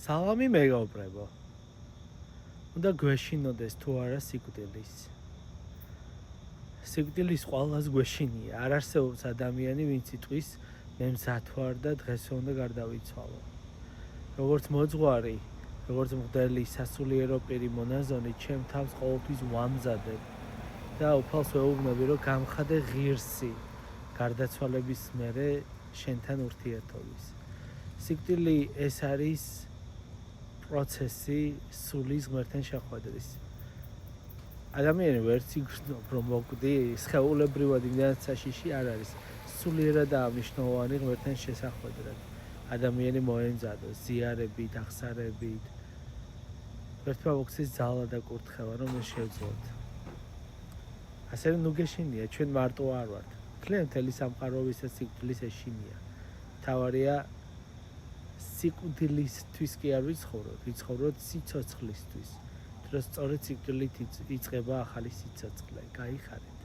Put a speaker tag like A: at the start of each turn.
A: სალამი მეგობრებო. უნდა გვეშინოდეს თუ არა სიკვდილის. სიკვდილის ყველას გვეშინია. არ არსებობს ადამიანი, ვინც იტყვის მე მზად ვარ და დღეს უნდა გარდავიცვალო. როგორც მოძღვარი, როგორც მღვდელი სასულიერო პირი მონაზონი, ჩემ თავს ყოველთვის ვამზადებ და უფალს ვეუბნები, რომ გამხადე ღირსი გარდაცვალების მერე შენთან ურთიერთობის. სიკვდილი ეს არის პროცესი სულის ღმერთთან შეხვედრის. ადამიანი ვერც იგრძნობს, რომ მოკვდი, სხეულებრივად იმდანაც საშიში არ არის. სულიერად აღნიშნულოვანი ღმერთთან შესახვედრად. ადამიანი მოემზადოს ზიარებით, აღსარებით. ღმერთმა მოგცეს ძალა და კურთხევა, რომ ეს შევძლოთ. ასე რომ გეშინია, ჩვენ მარტო არ ვართ. მთელი მთელი სამყაროების და სიკვდილის ეშინია. თავარია სიკვდილისთვის კი არ ვიცხოვროთ, ვიცხოვროთ სიცოცხლისთვის. დროს სწორედ სიკვდილით იწყება ახალი სიცოცხლე. გაიხარეთ.